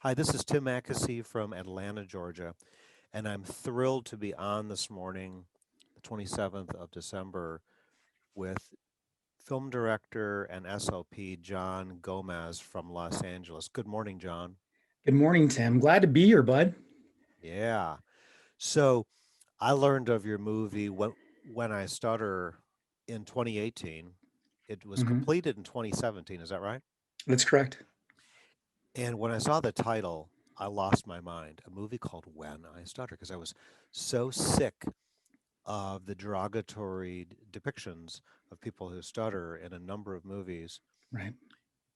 Hi, this is Tim Mackesy from Atlanta, Georgia, and I'm thrilled to be on this morning, the 27th of December, with film director and SLP John Gomez from Los Angeles. Good morning, John. Good morning, Tim. Glad to be here, bud. Yeah. So I learned of your movie when I Stutter in 2018. It was hmm completed in 2017. Is that right? That's correct. And when I saw the title, I lost my mind. A movie called When I Stutter, because I was so sick of the derogatory depictions of people who stutter in a number of movies. Right.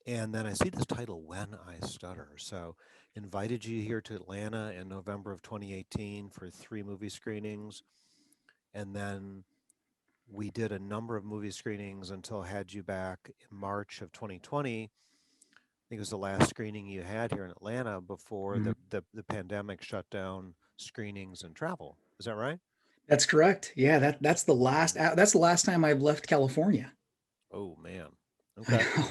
And then I see this title, When I Stutter. So invited you here to Atlanta in November of 2018 for 3 movie screenings. And then we did a number of movie screenings until I had you back in March of 2020. I think it was the last screening you had here in Atlanta before Mhm. the pandemic shut down screenings and travel. Is that right? That's correct. Yeah, that's the last Mm. that's the last time I've left California. Oh man. I Okay. know.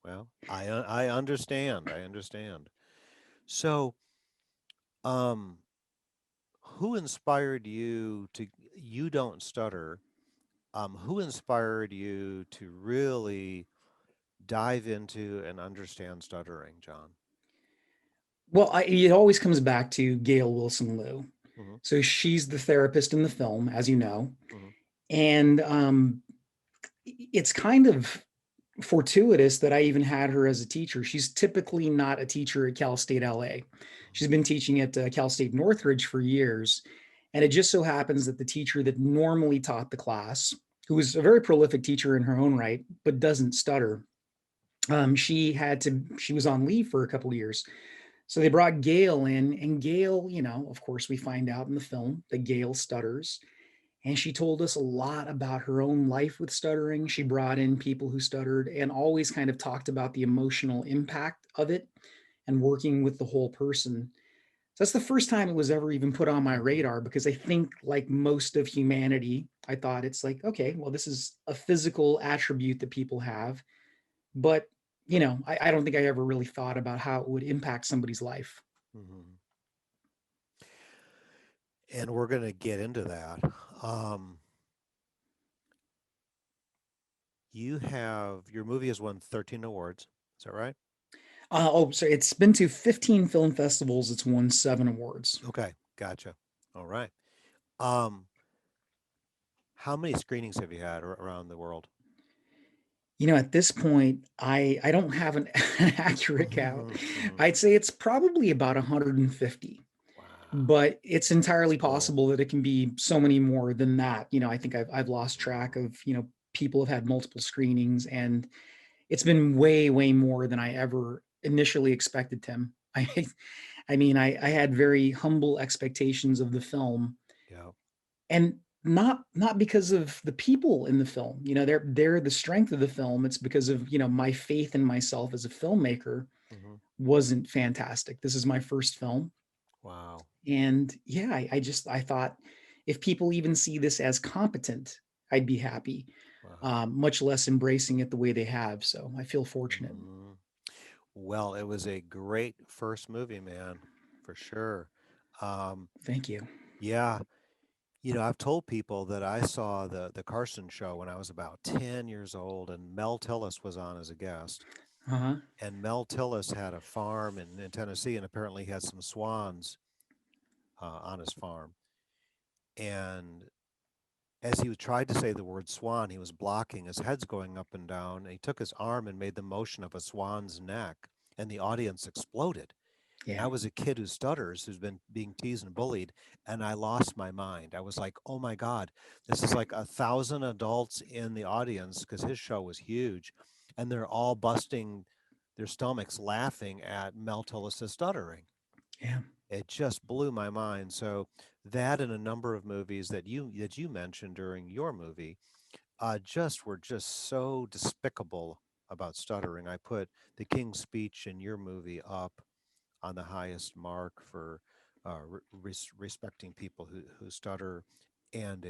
Well, I understand. I understand. So, um, who inspired you to you don't stutter? Who inspired you to really dive into and understand stuttering, John? Well, it always comes back to Gail Wilson Liu. Hmm. So she's the therapist in the film, as you know, Hmm. and it's kind of fortuitous that I even had her as a teacher. She's typically not a teacher at Cal State LA. She's been teaching at Cal State Northridge for years. And it just so happens that the teacher that normally taught the class, who was a very prolific teacher in her own right, but doesn't stutter, she was on leave for a couple of years. So they brought Gail in, and Gail, of course, we find out in the film that Gail stutters. And she told us a lot about her own life with stuttering. She brought in people who stuttered and always kind of talked about the emotional impact of it and working with the whole person. So that's the first time it was ever even put on my Hmm. radar because I think, like most of humanity, I thought it's like, okay, well, this is a physical attribute that people have. But, I don't think I ever really thought about how it would impact somebody's life. Hmm. And we're going to get into that. Um, you have your movie has won 13 awards. Is that right? So it's been to 15 film festivals. It's won 7 awards. Okay, gotcha. All right. Um, how many screenings have you had around the world? At this point, I don't have an accurate count. Hmm. Hmm. I'd say it's probably about 150, Wow, but it's that's entirely cool. possible that it can be so many more than that. I think I've lost track Mhm. of, people have had multiple screenings, and it's been way, way more than I ever initially expected, Tim. I had very humble expectations of the film, Yeah. and not because of the people in the film. They're the strength of the film. It's because of, my faith in myself as a filmmaker Hmm. wasn't fantastic. This is my first film, Wow. and yeah, I thought, if people even see this as competent, I'd be happy. Wow. Much less embracing it the way they have. So I feel fortunate. Hmm. Well, it was a great first movie, man, for sure. Um, Thank you. yeah, I've told people that I saw the Carson show when I was about 10 years old, and Mel Tillis was on as a guest. Uh-huh. And Mel Tillis had a farm in Tennessee, and apparently he had some swans on his farm. And as he tried to say the word swan, he was blocking. His head's going up and down. And he took his arm and made the motion of a swan's neck, and the audience exploded. And Yeah. I was a kid who stutters, who's been being teased and bullied, and I lost my mind. I was like, "Oh my God, this is like 1,000 adults in the audience," because his show was huge, and they're all busting their stomachs laughing at Mel Tillis' stuttering. Yeah. It just blew my mind. So that and a number of movies that you mentioned during your movie just were just so despicable about stuttering. I put the King's Speech in your movie up on the highest mark for respecting people who stutter and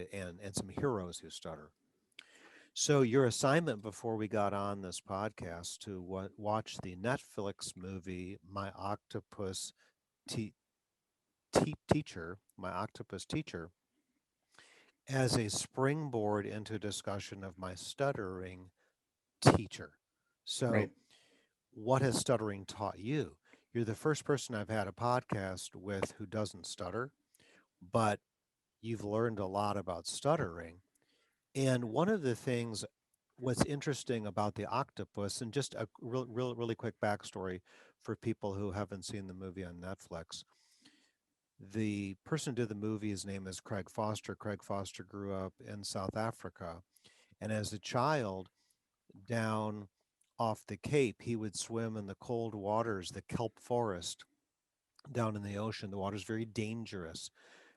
some heroes who stutter. So your assignment before we got on this podcast to watch the Netflix movie Te- Teacher, My Octopus Teacher, as a springboard into discussion of my stuttering teacher. Right. So, what has stuttering taught you? You're the first person I've had a podcast with who doesn't stutter, but you've learned a lot about stuttering. And one of the things, what's interesting about the octopus, and just a really quick backstory for people who haven't seen the movie on Netflix. The person who did the movie, his name is Craig Foster. Craig Foster grew up in South Africa. And as a child, down off the Cape, he would swim in the cold waters, the kelp forest down in the ocean. The water's very dangerous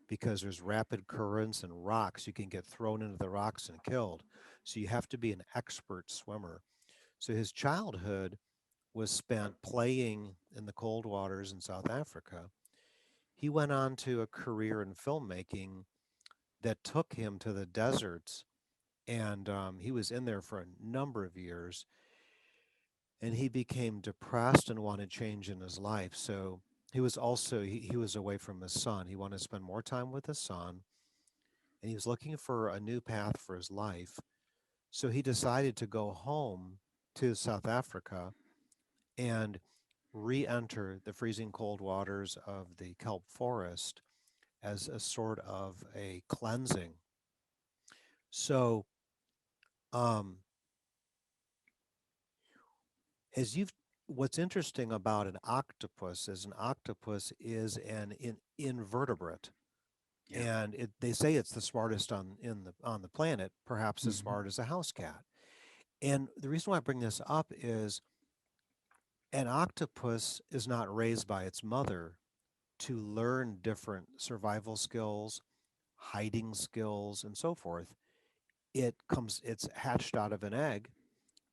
because there's rapid currents and rocks. You can get thrown into the rocks and killed. So you have to be an expert swimmer. So his childhood was spent playing in the cold waters in South Africa. He went on to a career in filmmaking that took him to the deserts, and he was in there for a number of years. And he became depressed and wanted change in his life. So he was away from his son. He wanted to spend more time with his son, and he was looking for a new path for his life. So he decided to go home to South Africa and re-enter the freezing cold waters of the kelp forest as a sort of a cleansing. So, um, as you've what's interesting about an octopus is invertebrate, Yeah. and they say it's the smartest on the planet, perhaps as Hmm. smart as a house cat. And the reason why I bring this up is an octopus is not raised by its mother to learn different survival skills, hiding skills, and so forth. It's hatched out of an egg,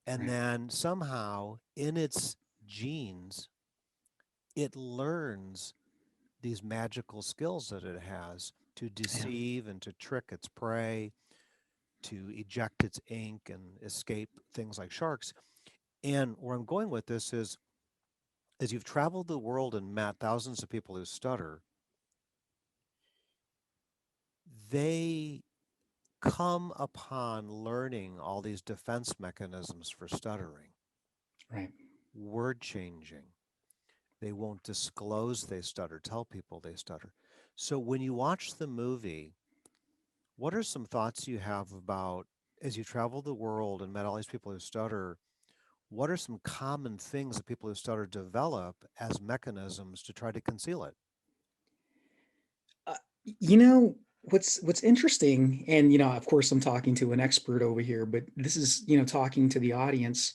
and Right. then somehow in its genes, it learns these magical skills that it has to Yeah. deceive and to trick its prey, to eject its ink and escape things like sharks. And where I'm going with this is, as you've traveled the world and met thousands of people who stutter, they come upon learning all these defense mechanisms for stuttering, Right. word changing. They won't disclose they stutter, tell people they stutter. So when you watch the movie, what are some thoughts you have about, as you travel the world and met all these people who stutter, what are some common things that people who stutter develop as mechanisms to try to conceal it? Uh, you know what's interesting, and of course, I'm talking to an expert over here, but this is talking to the audience,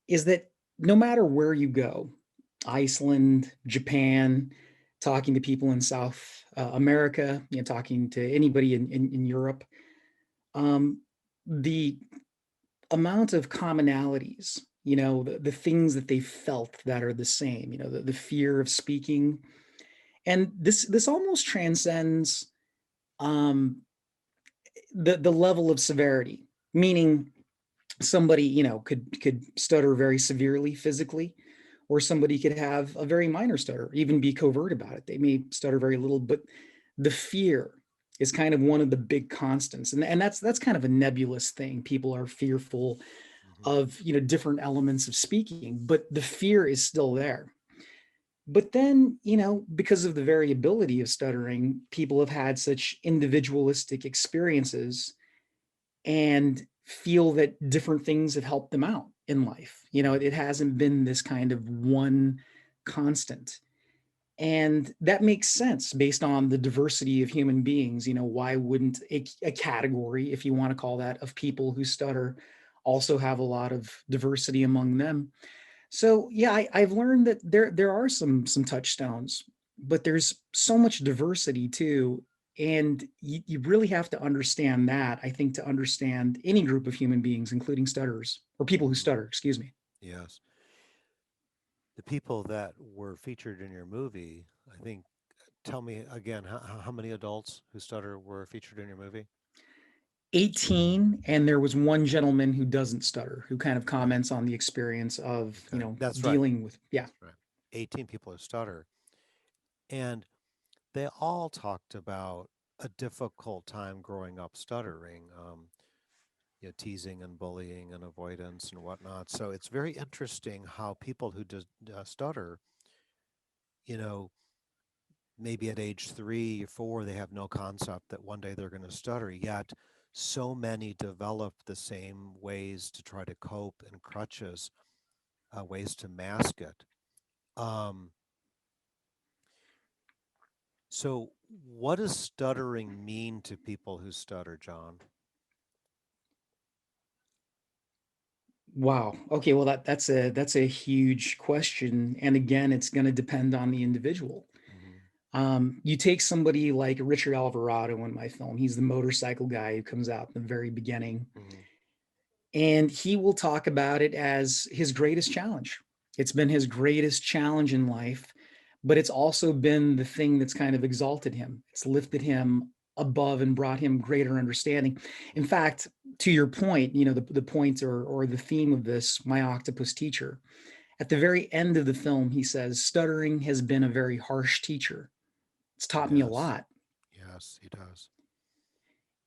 is that no matter where you go, Iceland, Japan, talking to people in South America, talking to anybody in Europe, um, the amount of commonalities, the things that they felt that are the same, the fear of speaking. And this almost transcends um, the level of severity, meaning somebody could stutter very severely physically, or somebody could have a very minor stutter, even be covert about it. They may stutter very little, but the fear is kind of one of the big constants, and that's kind of a nebulous thing. People are fearful Hmm. of different elements of speaking, but the fear is still there. But then, because of the variability of stuttering, people have had such individualistic experiences and feel that different things have helped them out in life. It Hmm. hasn't been this kind of one constant. And that makes sense based on the diversity of human beings. Why wouldn't a category, if you want to call that, of people who stutter also have a lot of diversity among them? So yeah, I've learned that there are some touchstones, but there's so much diversity too, and you really have to understand that. I think to understand any group of human beings, including stutterers or people who Hmm. stutter. Excuse me. Yes. The people that were featured in your movie, I think, tell me again, how many adults who stutter were featured in your movie? 18, and there was one gentleman who doesn't stutter, who kind of Right. comments on the experience of, Okay. That's right. dealing with, yeah. That's right. 18 people who stutter. And they all talked about a difficult time growing up stuttering, teasing and bullying and avoidance and whatnot. So it's very interesting how people who stutter, you know, maybe at age 3 or 4, they have no concept that one day they're going to stutter. Yet, so many develop the same ways to try to cope and crutches, ways to mask it. Um, so, what does stuttering mean to people who stutter, John? Wow. Okay, well that's a huge question, and again, it's going to depend on the individual. Hmm. You take somebody like Richard Alvarado in my film. He's the motorcycle guy who comes out in the very beginning, Hmm. and he will talk about it as his greatest challenge. It's been his greatest challenge in life, but it's also been the thing that's kind of exalted him. It's lifted him above and brought him greater understanding. In fact, to your point, the point or the theme of this, my octopus teacher, at the very end of the film, he says, stuttering has been a very harsh teacher. It's taught me a Yes, lot. yes, he does.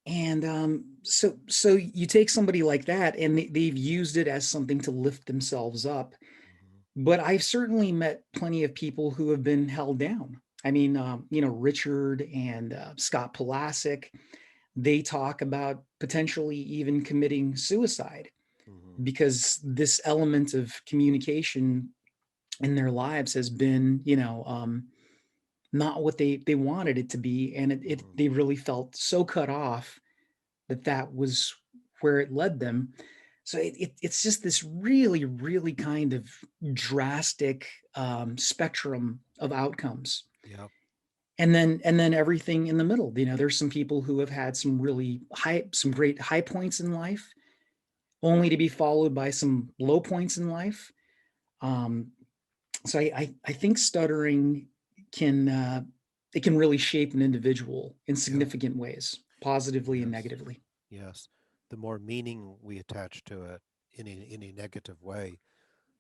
And so you take somebody like that, and they've used it as something to lift themselves up. Hmm. But I've certainly met plenty of people who have been held down. I mean, Richard and Scott Palasik, they talk about potentially even committing suicide Hmm. because this element of communication in their lives has been, not what they wanted it to be, and Hmm. they really felt so cut off that was where it led them. So it's just this really, really kind of drastic spectrum of outcomes. Yep. And then everything in the middle. There's some people who have had some great high points in life, only to be followed by some low points in life. Um, so I think stuttering can it can really shape an individual in Yep. significant ways, positively and Yes. negatively. Yes. The more meaning we attach to it in a negative way,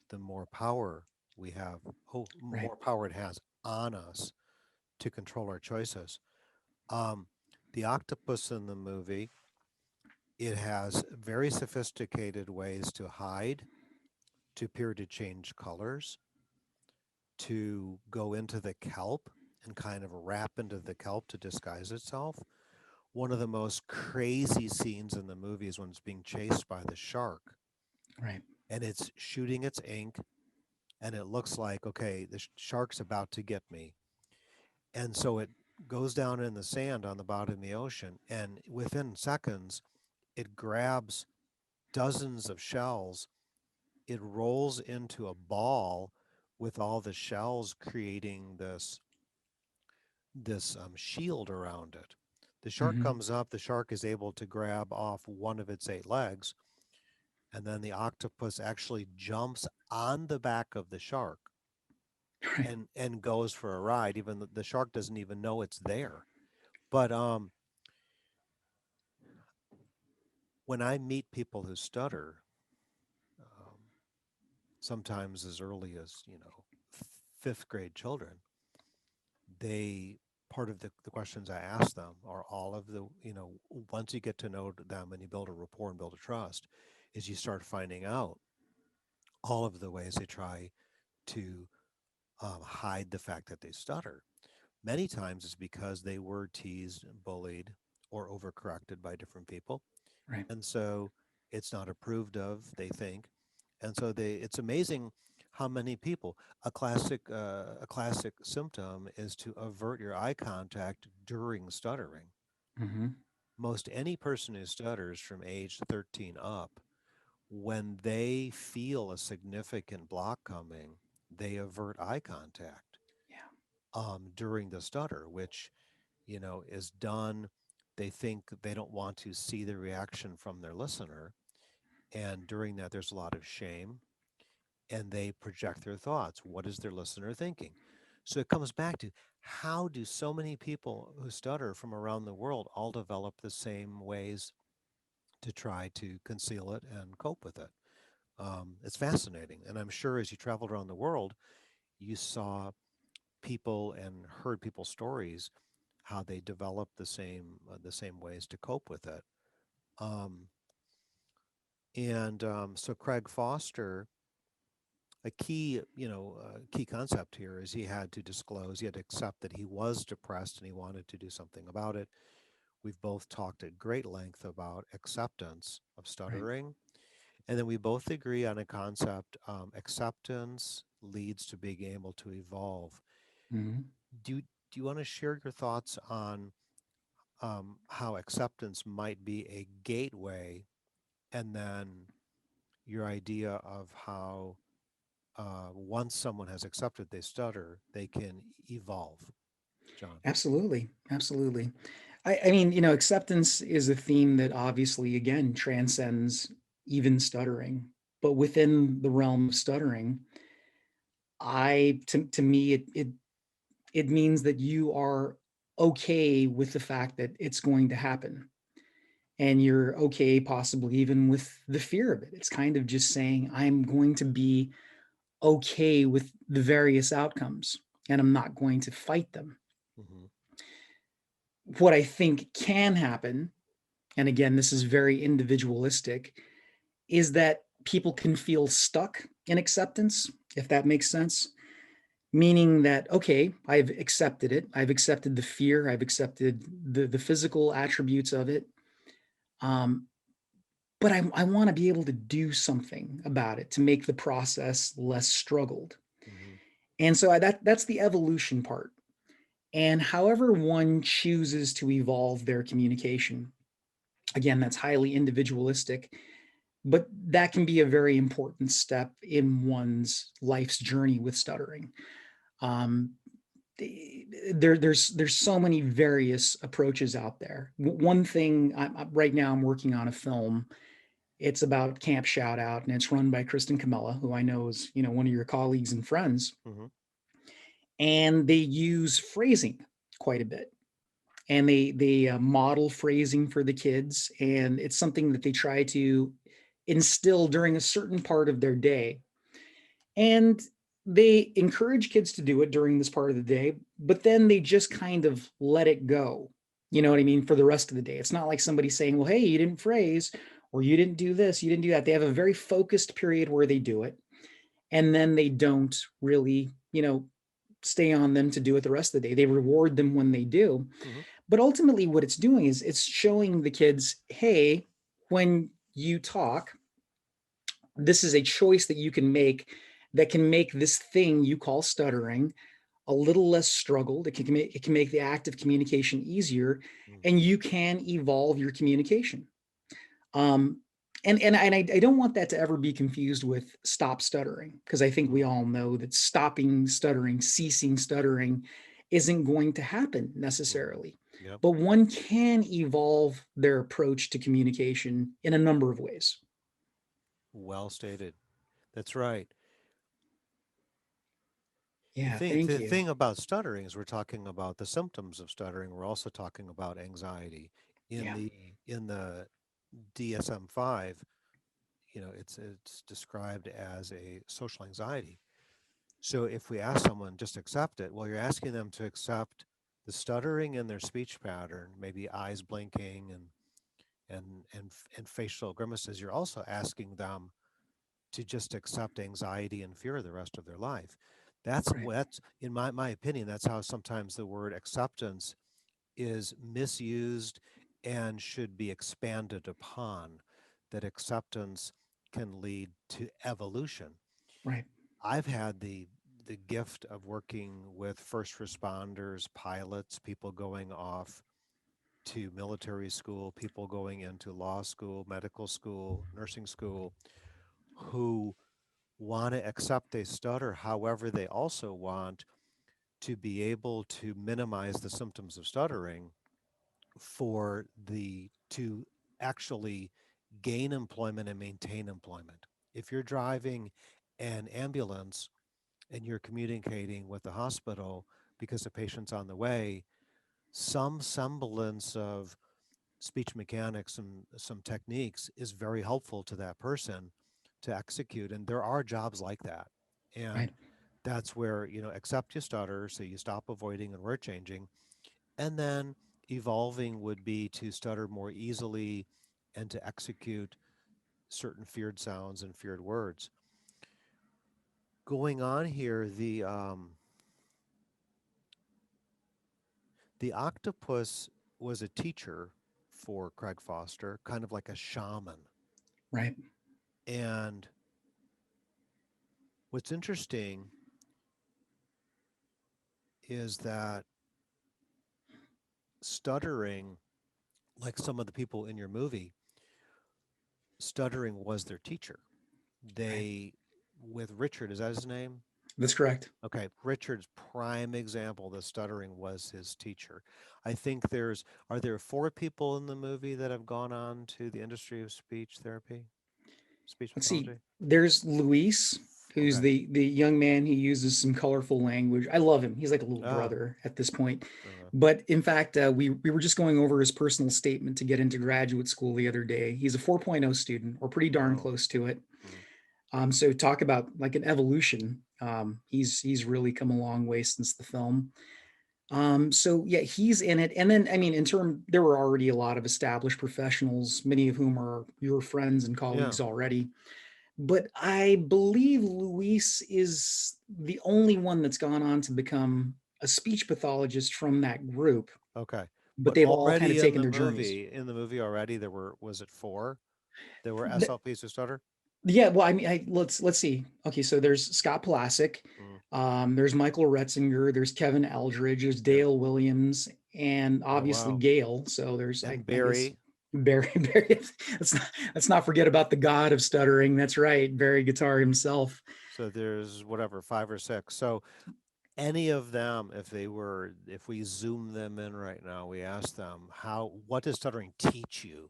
the more power we have, Right. more power it has on us to control our choices. Um, the octopus in the movie, it has very sophisticated ways to hide, to appear to change colors, to go into the kelp and kind of wrap into the kelp to disguise itself. One of the most crazy scenes in the movie is when it's being chased by the shark Right. and it's shooting its ink and it looks like, okay, the shark's about to get me. And so it goes down in the sand on the bottom of the ocean and within seconds it grabs dozens of shells. It rolls into a ball with all the shells creating this shield around it. The shark Mm-hmm. comes up, the shark is able to grab off one of its 8 legs, and then the octopus actually jumps on the back of the shark Right. and goes for a ride. Even the shark doesn't even know it's there. But when I meet people who stutter, um, sometimes as early as 5th grade children, they part of the questions I ask them are all of the once you get to know them and you build a rapport and build a trust, is you start finding out all of the ways they try to hide the fact that they stutter. Many times it's because they were teased, bullied, or overcorrected by different people. Right. And so it's not approved of, they think. And so it's amazing how many people, a classic symptom is to avert your eye contact during stuttering. Mm-hmm. Most any person who stutters from age 13 up, when they feel a significant block coming, they avert eye contact Yeah. during the stutter, which is done. They think they don't want to see the reaction from their listener, and during that, there's a lot of shame, and they project their thoughts. What is their listener thinking? So it comes back to, how do so many people who stutter from around the world all develop the same ways to try to conceal it and cope with it. It's fascinating. And I'm sure as you traveled around the world, you saw people and heard people's stories, how they developed the same ways to cope with it. Um, and so Craig Foster, a key, key concept here is he had to disclose, he had to accept that he was depressed and he wanted to do something about it. We've both talked at great length about acceptance of Right. stuttering. And then we both agree on a concept, acceptance leads to being able to evolve. Mhm. Do you want to share your thoughts on how acceptance might be a gateway, and then your idea of how once someone has accepted they stutter, they can evolve, John? Absolutely. Absolutely. I mean, acceptance is a theme that obviously, again, transcends even stuttering. But within the realm of stuttering, to me, it means that you are okay with the fact that it's going to happen. And you're okay, possibly even with the fear of it. It's kind of just saying, I'm going to be okay with the various outcomes and I'm not going to fight them. Hmm. What I think can happen, and again, this is very individualistic, is that people can feel stuck in acceptance, if that makes sense. Meaning that, okay, I've accepted it. I've accepted the fear. I've accepted the physical attributes of it. Um, but I want to be able to do something about it to make the process less struggled. Hmm. And so that's the evolution part. And however one chooses to evolve their communication, again, that's highly individualistic, but that can be a very important step in one's life's journey with stuttering. Um, there's so many various approaches out there. One thing, right now I'm working on a film. It's about Camp Shout Out, and it's run by Kristen Camella, who I know is one of your colleagues and friends. Hmm. And they use phrasing quite a bit, and they model phrasing for the kids, and it's something that they try to instill during a certain part of their day. And they encourage kids to do it during this part of the day, but then they just kind of let it go. You know what I mean? For the rest of the day. It's not like somebody saying, well, hey, you didn't phrase, or you didn't do this, you didn't do that. They have a very focused period where they do it. And then they don't really, stay on them to do it the rest of the day. They reward them when they do. Hmm. But ultimately, what it's doing is it's showing the kids, hey, when you talk, this is a choice that you can make that can make this thing you call stuttering a little less struggled. It can make the act of communication easier, Hmm. and you can evolve your communication. Um, and I don't want that to ever be confused with stop stuttering, because I think we Hmm. all know that stopping stuttering, ceasing stuttering, isn't going to happen Hmm. necessarily. Yep. But one can evolve their approach to communication in a number of ways. Well stated. That's right. Yeah, thank The you. thing about stuttering is we're talking about the symptoms of stuttering. We're also talking about anxiety. In Yeah, the DSM-5, it's described as a social anxiety. So if we ask someone just accept it, well, you're asking them to accept the stuttering in their speech pattern, maybe eyes blinking and facial grimaces. You're also asking them to just accept anxiety and fear the rest of their life. right, That's in my opinion, that's how sometimes the word acceptance is misused and should be expanded upon. That acceptance can lead to evolution. right, I've had the gift of working with first responders, pilots, people going off to military school, people going into law school, medical school, nursing school, who want to accept they stutter. However, they also want to be able to minimize the symptoms of stuttering for the to actually gain employment and maintain employment. If you're driving an ambulance and you're communicating with the hospital because the patient's on the way, some semblance of speech mechanics and some techniques is very helpful to that person to execute. And there are jobs like that. Right. And that's where, accept you stutter, so you stop avoiding and word changing. And then evolving would be to stutter more easily and to execute certain feared sounds and feared words. Going on here, the octopus was a teacher for Craig Foster, kind of like a shaman. Right. And what's interesting is that stuttering, like some of the people in your movie, stuttering was their teacher. Right. They, with Richard, is that his name? That's correct. Okay, Richard's prime example, the stuttering was his teacher. I think are there four people in the movie that have gone on to the industry of speech therapy, speech Let's see. pathology? There's Luis, who's Okay. the young man who uses some colorful language. I love him. He's like a little Oh, brother at this point. uh, But in fact, we were just going over his personal statement to get into graduate school the other day. He's a 4.0 student, or pretty darn wow. close to it. Mm, So talk about like an evolution. He's really come a long way since the film. So yeah, he's in it. And then I mean, in term, there were already a lot of established professionals, many of whom are your friends and yeah. colleagues already. But I believe Luis is the only one that's gone on to become a speech pathologist from that group. Okay. But But they've all kind of already taken their journeys. in the movie already, there were, was it four? There were SLPs who stutter? Yeah, well, I mean, let's see. Okay, so there's Scott Palasik, Mm, there's Michael Retzinger, there's Kevin Eldridge, there's yeah. Dale Williams, and Oh, obviously wow. Gail. So there's, And I guess, Barry. Barry. Let's not forget about the god of stuttering. That's right, Barry Guitar himself. So there's whatever, five or six. So any of them, if we zoom them in right now, we ask them, what does stuttering teach you?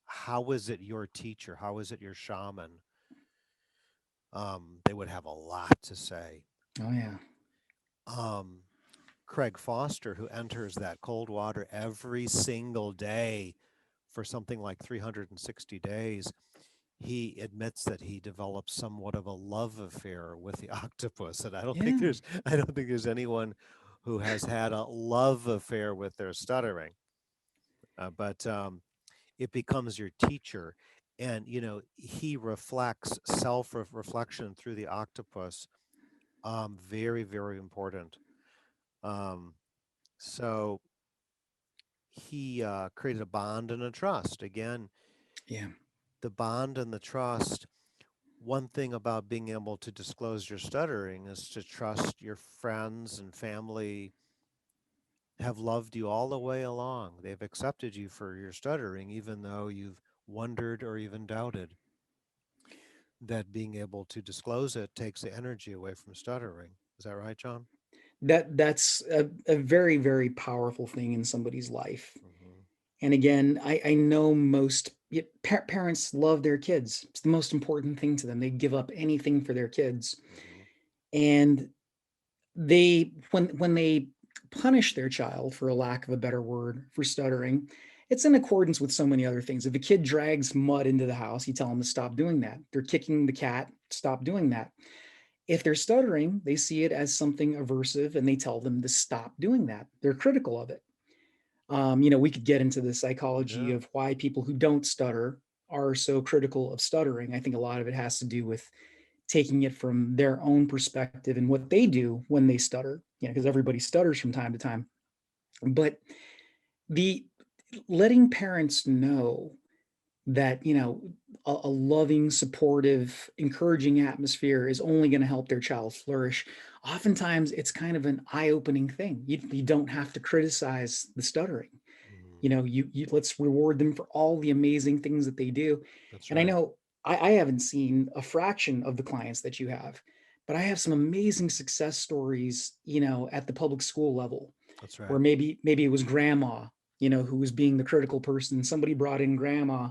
How is it your teacher? How is it your shaman? They would have a lot to say. Oh yeah, Um, Craig Foster, who enters that cold water every single day for something like 360 days, he admits that he develops somewhat of a love affair with the octopus. And yeah, I don't think there's anyone who has had a love affair with their stuttering. But it becomes your teacher. And, he reflects self reflection through the octopus. Very, very important. Um, so he created a bond and a trust. Again, yeah. the bond and the trust. One thing about being able to disclose your stuttering is to trust your friends and family have loved you all the way along. They've accepted you for your stuttering, even though you've wondered or even doubted. That being able to disclose it takes the energy away from stuttering. Is that right, John? That's a very very powerful thing in somebody's life. Hmm. And again, I know most parents love their kids. It's the most important thing to them. They give up anything for their kids. Hmm. And they when they punish their child, for a lack of a better word, for stuttering, it's in accordance with so many other things. If a kid drags mud into the house, you tell them to stop doing that. They're kicking the cat, stop doing that. If they're stuttering, they see it as something aversive and they tell them to stop doing that. They're critical of it. We could get into the psychology Yeah. of why people who don't stutter are so critical of stuttering. I think a lot of it has to do with taking it from their own perspective and what they do when they stutter, because everybody stutters from time to time. But the letting parents know that a loving, supportive, encouraging atmosphere is only going to help their child flourish. Oftentimes it's kind of an eye-opening thing. You don't have to criticize the stuttering. Hmm. You let's reward them for all the amazing things that they do. That's And I right. know I haven't seen a fraction of the clients that you have, but I have some amazing success stories, at the public school level, That's where right. maybe it was grandma, who was being the critical person. Somebody brought in grandma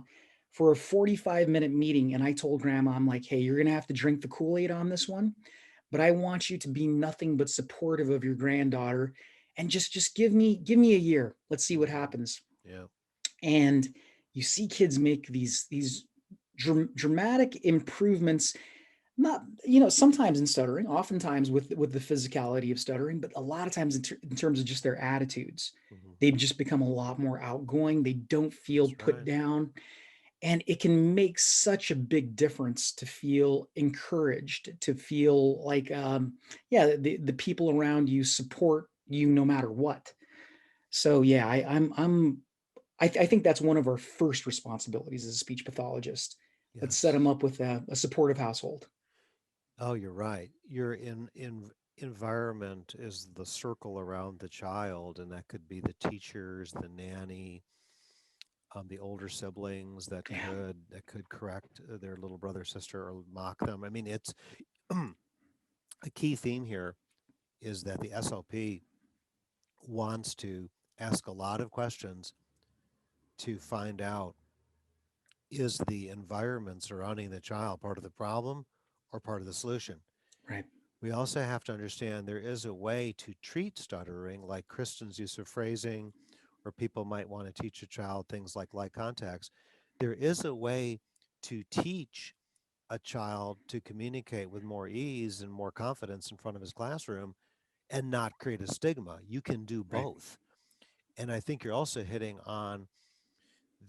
for a 45-minute meeting, and I told grandma, I'm like, hey, you're gonna have to drink the Kool-Aid on this one, but I want you to be nothing but supportive of your granddaughter, and just give me a year. Let's see what Hmm. happens. Yeah. And you see kids make these dramatic improvements, not, sometimes in stuttering, oftentimes with the physicality of stuttering, but a lot of times in terms of just their attitudes. Hmm. They've just become a lot more outgoing. They don't feel That's put right. down, and it can make such a big difference to feel encouraged, to feel like, yeah, the people around you support you no matter what. So yeah, I think that's one of our first responsibilities as a speech pathologist. Let's set them Yes. up with a supportive household. Oh, you're right. Your in environment is the circle around the child, and that could be the teachers, the nanny, the older siblings Yeah, that could correct their little brother, sister, or mock them. I mean, it's a key theme here is that the SLP wants to ask a lot of questions to find out, is the environment surrounding the child part of the problem or part of the solution? right. We also have to understand there is a way to treat stuttering, like Kristen's use of phrasing, or people might want to teach a child things like light contacts. There is a way to teach a child to communicate with more ease and more confidence in front of his classroom and not create a stigma. You can do Right. both. And I think you're also hitting on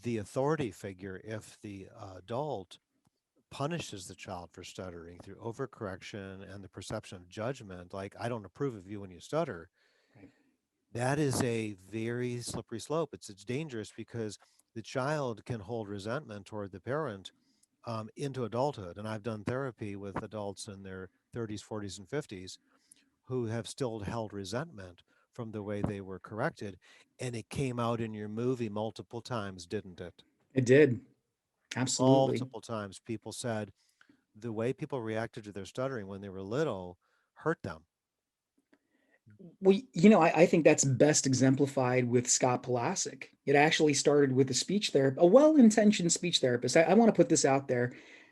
the authority figure. If the adult punishes the child for stuttering through overcorrection and the perception of judgment, like, I don't approve of you when you stutter, Right. that is a very slippery slope. It's dangerous because the child can hold resentment toward the parent into adulthood. And I've done therapy with adults in their 30s, 40s, and 50s who have still held resentment from the way they were corrected. And it came out in your movie multiple times, didn't it? It did. Absolutely. Multiple times people said the way people reacted to their stuttering when they were little hurt them. Well, I think that's best exemplified with Scott Palasik. It actually started with a speech therapist, a well-intentioned speech therapist. I want to put this out there.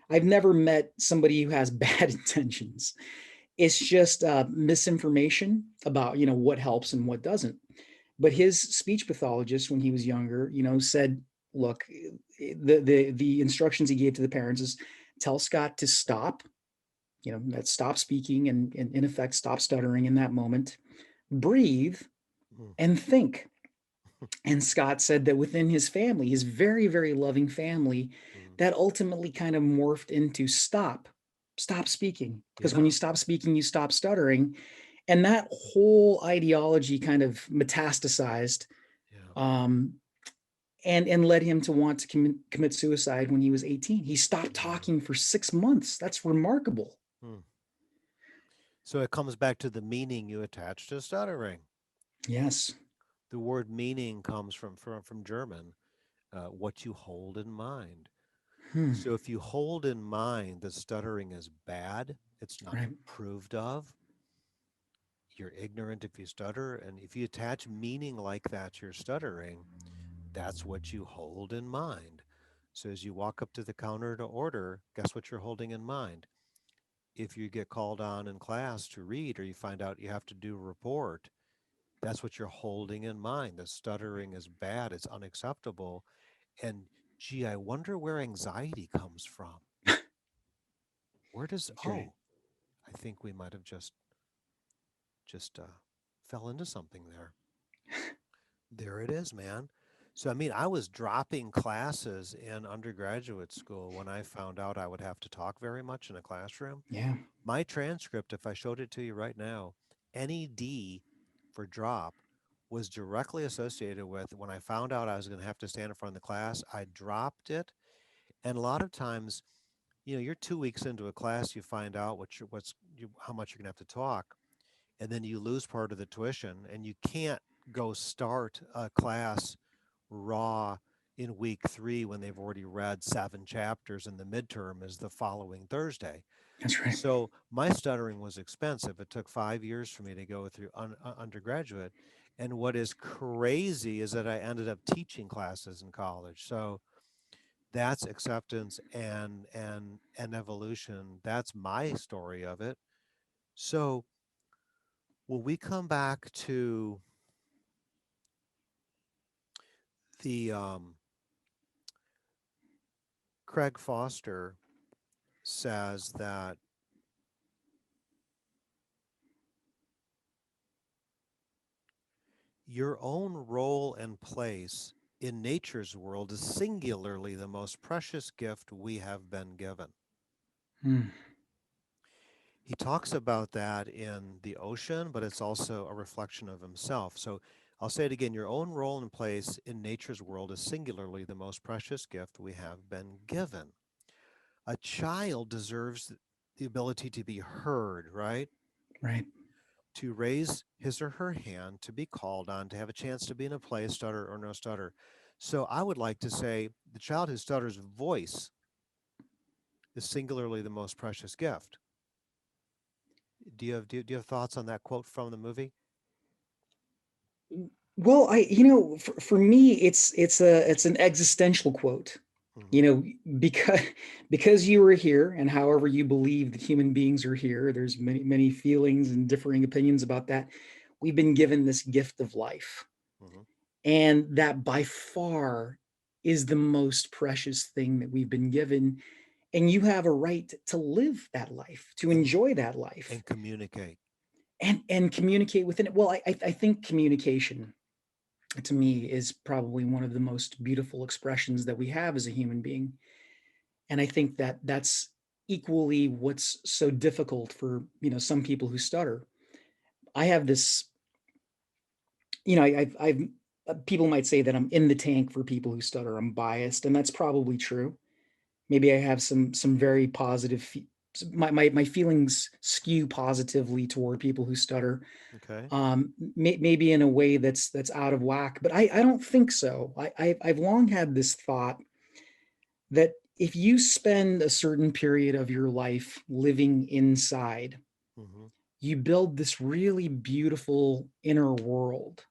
I've never met somebody who has bad intentions. It's just misinformation about, what helps and what doesn't. But his speech pathologist, when he was younger, said, look, the instructions he gave to the parents is, tell Scott to stop, that stop speaking, and in effect stop stuttering in that moment, breathe, Mm, and think. And Scott said that within his family, his very, very loving family, mm. that ultimately kind of morphed into stop speaking. Because when Yeah, you stop speaking, you stop stuttering. And that whole ideology kind of metastasized, yeah. um, and led him to want to commit suicide when he was 18. He stopped Wow. talking for 6 months. That's remarkable. Mm. So it comes back to the meaning you attach to stuttering. Yes. The word meaning comes from German, what you hold in mind. Hmm. So if you hold in mind that stuttering is bad, it's not Right. approved of, you're ignorant if you stutter, and if you attach meaning like that to your stuttering, that's what you hold in mind. So as you walk up to the counter to order, guess what you're holding in mind? If you get called on in class to read or you find out you have to do a report, that's what you're holding in mind. The stuttering is bad, it's unacceptable. And gee, I wonder where anxiety comes from. Where does, That's right. oh, I think we might have just fell into something there. There it is, man. So, I mean, I was dropping classes in undergraduate school when I found out I would have to talk very much in a classroom. Yeah. My transcript, if I showed it to you right now, any D for drop was directly associated with when I found out I was going to have to stand in front of the class, I dropped it. And a lot of times, you're 2 weeks into a class, you find out how much you're going to have to talk, and then you lose part of the tuition, and you can't go start a class raw in week 3 when they've already read 7 chapters and the midterm is the following Thursday. That's right. So my stuttering was expensive. It took 5 years for me to go through undergraduate. And what is crazy is that I ended up teaching classes in college. So that's acceptance and evolution. That's my story of it. So when we come back to the Craig Foster says that your own role and place in nature's world is singularly the most precious gift we have been given. Hmm. He talks about that in the ocean, but it's also a reflection of himself. So I'll say it again, your own role and place in nature's world is singularly the most precious gift we have been given. A child deserves the ability to be heard, right? Right. To raise his or her hand, to be called on, to have a chance to be in a play, stutter or no stutter. So I would like to say the child who stutters' voice is singularly the most precious gift. Do you have thoughts on that quote from the movie? Well, for me, it's an existential quote. You Hmm. know, because because you are here, and however you believe that human beings are here, there's many feelings and differing opinions about that. We've been given this gift of life, Hmm. and that by far is the most precious thing that we've been given. And you have a right to live that life, to And enjoy that life, and communicate. and communicate within it. Well, I think communication to me is probably one of the most beautiful expressions that we have as a human being. And I think that that's equally what's so difficult for, some people who stutter. I have this, I've people might say that I'm in the tank for people who stutter. I'm biased, and that's probably true. Maybe I have some very positive, my feelings skew positively toward people who stutter, Okay. maybe in a way that's out of whack, but I don't think so. I've long had this thought that if you spend a certain period of your life living inside, Hmm. you build this really beautiful inner world,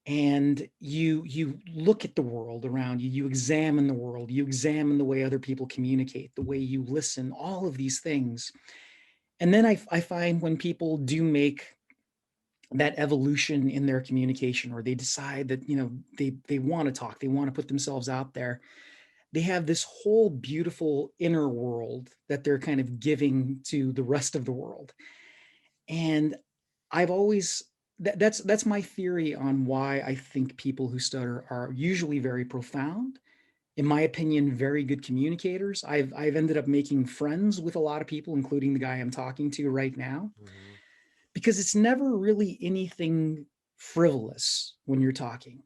and you look at the world around you, you examine the world, you examine the way other people communicate, the way you listen, all of these things. And then I find when people do make that evolution in their communication, or they decide that they want to talk, they want to put themselves out there, they have this whole beautiful inner world that they're kind of giving to the rest of the world. And I've always that's my theory on why I think people who stutter are usually very profound, in my opinion, very good communicators. I've ended up making friends with a lot of people, including the guy I'm talking to right now, Hmm. because it's never really anything frivolous when you're talking.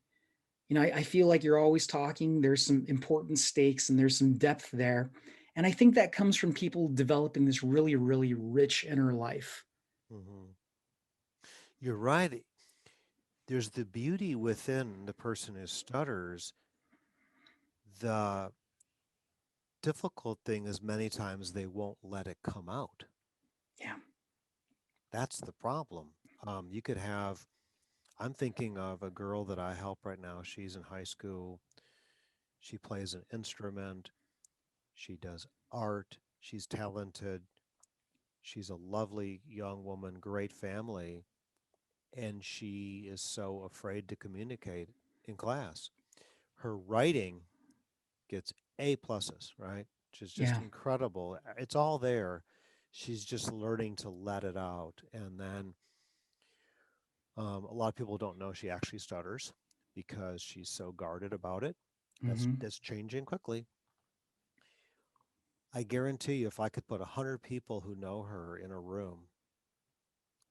I feel like you're always talking. There's some important stakes and there's some depth there. And I think that comes from people developing this really, really rich inner life. Hmm. You're right. There's the beauty within the person who stutters. The difficult thing is many times they won't let it come out. Yeah. That's the problem. You could have, I'm thinking of a girl that I help right now. She's in high school. She plays an instrument. She does art. She's talented. She's a lovely young woman, great family. And she is so afraid to communicate in class. Her writing gets A pluses, right? Which is just Yeah. incredible. It's all there. She's just learning to let it out. And then a lot of people don't know she actually stutters because she's so guarded about it. Hmm. That's changing quickly. I guarantee you, if I could put 100 people who know her in a room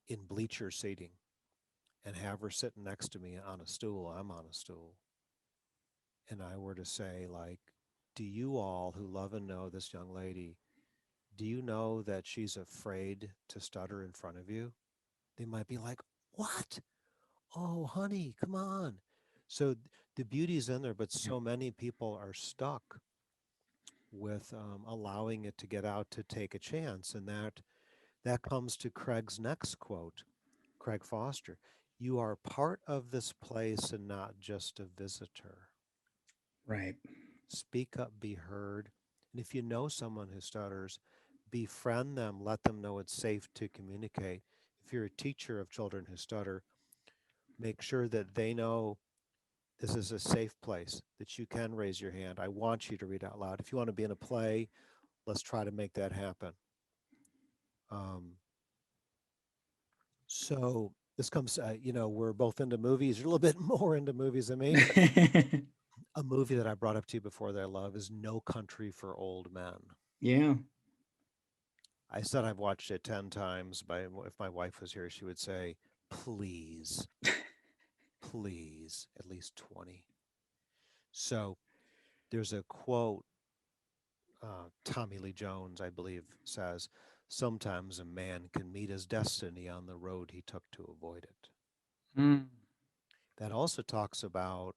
in bleacher seating and have her sitting next to me on a stool, I'm on a stool, and I were to say, like, do you all who love and know this young lady, do you know that she's afraid to stutter in front of you? They might be like, what? Oh, honey, come on. So the beauty's in there, but Yeah. so many people are stuck with allowing it to get out to take a chance. And that comes to Craig's next quote, Craig Foster. You are part of this place and not just a visitor. Right. Speak up, be heard. And if you know someone who stutters, befriend them, let them know it's safe to communicate. If you're a teacher of children who stutter, make sure that they know This is a safe place that you can raise your hand. I want you to read out loud. If you want to be in a play, let's try to make that happen. Um, so this comes, we're both into movies. You're a little bit more into movies than me. A movie that I brought up to you before that I love is No Country for Old Men. Yeah. I said I've watched it 10 times. If my wife was here, she would say, please, please, at least 20. So there's a quote, Tommy Lee Jones, I believe, says, sometimes a man can meet his destiny on the road he took to avoid it. Mm. That also talks about,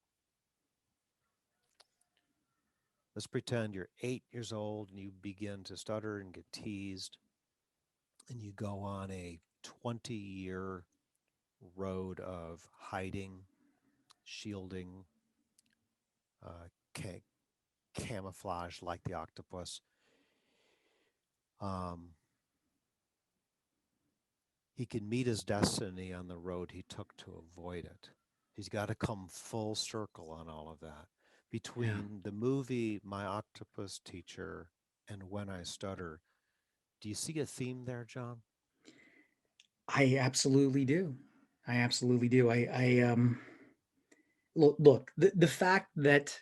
let's pretend you're 8 years old and you begin to stutter and get teased, and you go on a 20-year road of hiding, shielding, uh, ca- camouflage like the octopus. Um, he can meet his destiny on the road he took to avoid it. He's got to come full circle on all of that. Yeah. Between the movie My Octopus Teacher and When I Stutter, do you see a theme there, John? I absolutely do. I absolutely do. Look, the fact that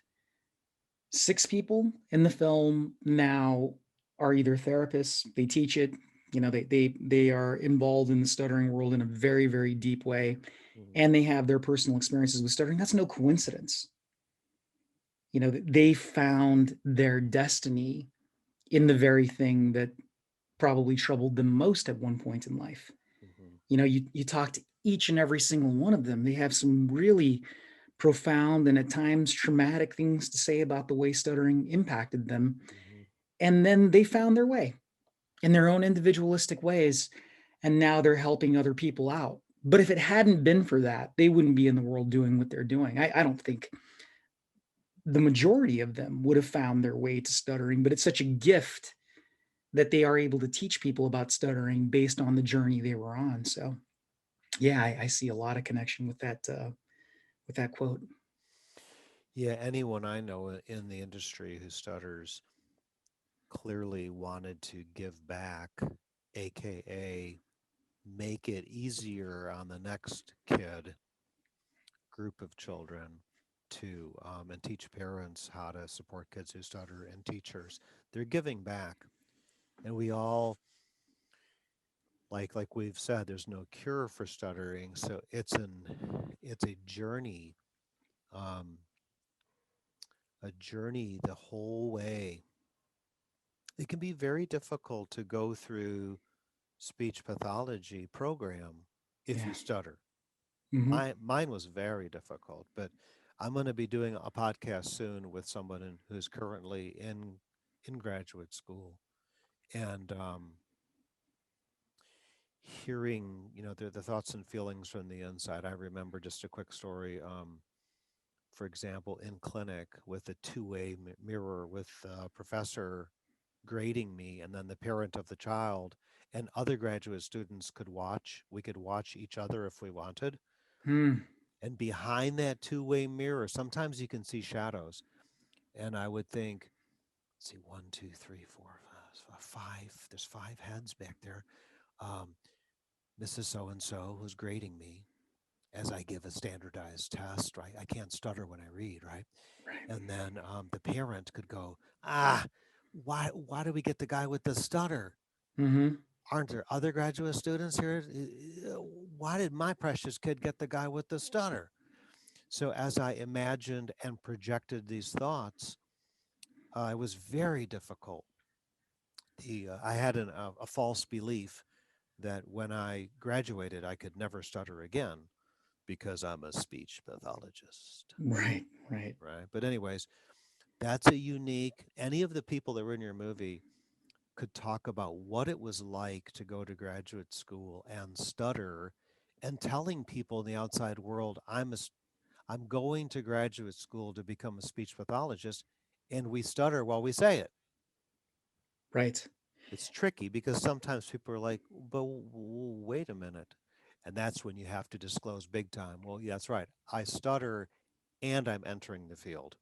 six people in the film now are either therapists, they teach it, they are involved in the stuttering world in a very, very deep way, Mhm. and they have their personal experiences with stuttering. That's no coincidence. They found their destiny in the very thing that probably troubled them most at one point in life. Mhm. You talk to each and every single one of them. They have some really profound and at times traumatic things to say about the way stuttering impacted them. Mhm. And then they found their way in their own individualistic ways. And now they're helping other people out. But if it hadn't been for that, they wouldn't be in the world doing what they're doing. I don't think the majority of them would have found their way to stuttering, but it's such a gift that they are able to teach people about stuttering based on the journey they were on. So, yeah, I see a lot of connection with that quote. Yeah, anyone I know in the industry who stutters clearly wanted to give back, aka make it easier on the next kid, group of children, to and teach parents how to support kids who stutter and teachers. They're giving back, and we all, like we've said, there's no cure for stuttering, so it's um, a journey the whole way. It can be very difficult to go through speech pathology program if Yeah. you stutter. Mm-hmm. Mine was very difficult, but I'm going to be doing a podcast soon with someone who's currently in graduate school, and hearing the thoughts and feelings from the inside. I remember just a quick story. For example, in clinic with a two-way mirror with a professor grading me and then the parent of the child, and other graduate students could watch. We could watch each other if we wanted. Mm. And behind that two-way mirror, sometimes you can see shadows. And I would think, let's see, one, two, three, four, five. There's five heads back there. Um, Mrs. So and so who's grading me as I give a standardized test, right? I can't stutter when I read, right? Right. And then the parent could go, why do we get the guy with the stutter? Mm-hmm. Aren't there other graduate students here? Why did my precious kid get the guy with the stutter? So as I imagined and projected these thoughts, it was very difficult. I had a false belief that when I graduated, I could never stutter again because I'm a speech pathologist, Right. Right. right? But anyways, that's a unique. Any of the people that were in your movie could talk about what it was like to go to graduate school and stutter, and telling people in the outside world, I'm going to graduate school to become a speech pathologist, and we stutter while we say it. Right. It's tricky because sometimes people are like, but wait a minute. And that's when you have to disclose big time. Well, yeah, that's right. I stutter and I'm entering the field.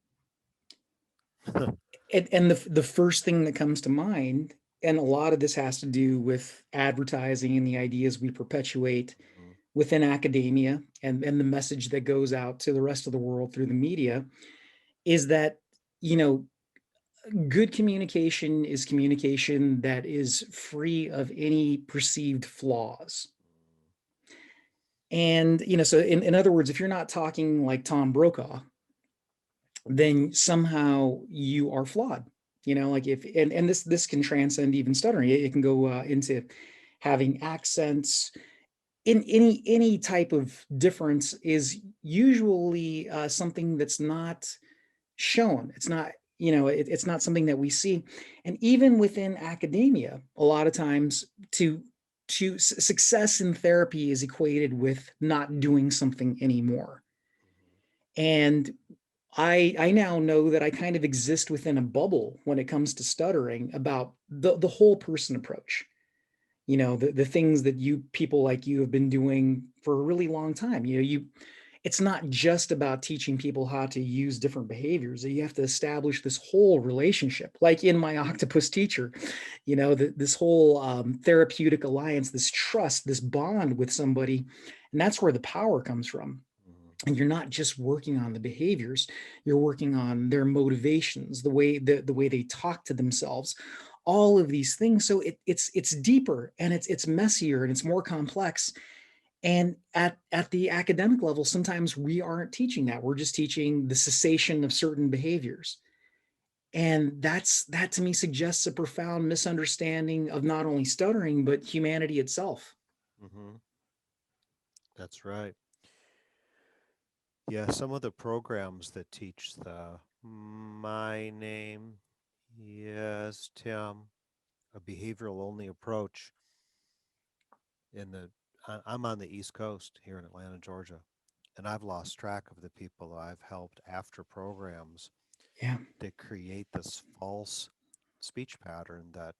And the first thing that comes to mind, and a lot of this has to do with advertising and the ideas we perpetuate Mhm. within academia, and the message that goes out to the rest of the world through the media, is that, you know, good communication is communication that is free of any perceived flaws. And, so in other words, if you're not talking like Tom Brokaw, then somehow you are flawed. Like if, and this can transcend even stuttering. It can go into having accents. In any type of difference is usually something that's not shown. It's not, it's not something that we see. And even within academia, a lot of times, success in therapy is equated with not doing something anymore. And I now know that I kind of exist within a bubble when it comes to stuttering about the whole person approach. The things that you people like you have been doing for a really long time. It's not just about teaching people how to use different behaviors. You have to establish this whole relationship, like in my Octopus Teacher, this whole therapeutic alliance, this trust, this bond with somebody. And that's where the power comes from. Mhm. And you're not just working on the behaviors, you're working on their motivations, the way they talk to themselves, all of these things. So it's deeper, and it's messier, and it's more complex. And at the academic level, sometimes we aren't teaching that. We're just teaching the cessation of certain behaviors. And that to me suggests a profound misunderstanding of not only stuttering, but humanity itself. Mhm. That's right. Yeah, some of the programs that teach the my name, yes, Tim, a behavioral only approach in the I'm on the East Coast here in Atlanta, Georgia, and I've lost track of the people I've helped after programs Yeah, that create this false speech pattern that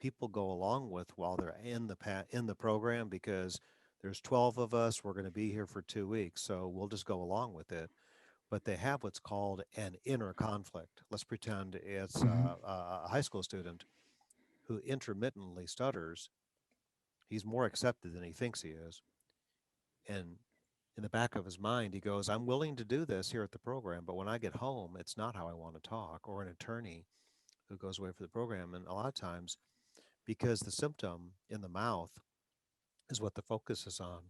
people go along with while they're in the program because there's 12 of us, we're going to be here for 2 weeks, so we'll just go along with it. But they have what's called an inner conflict. Let's pretend it's mm-hmm. a high school student who intermittently stutters. He's more accepted than he thinks he is. And in the back of his mind, he goes, I'm willing to do this here at the program, but when I get home, it's not how I want to talk. Or an attorney who goes away for the program. And a lot of times, because the symptom in the mouth is what the focus is on,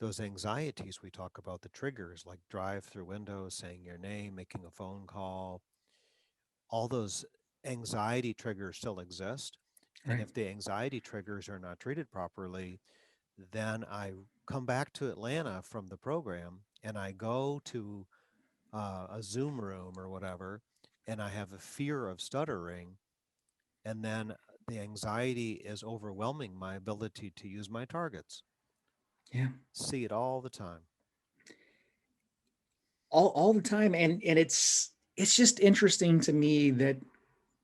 those anxieties we talk about, the triggers like drive through windows, saying your name, making a phone call, all those anxiety triggers still exist. And Right. if the anxiety triggers are not treated properly, then I come back to Atlanta from the program and I go to a Zoom room or whatever, and I have a fear of stuttering. And then the anxiety is overwhelming my ability to use my targets. Yeah. See it all the time. All the time. And it's just interesting to me that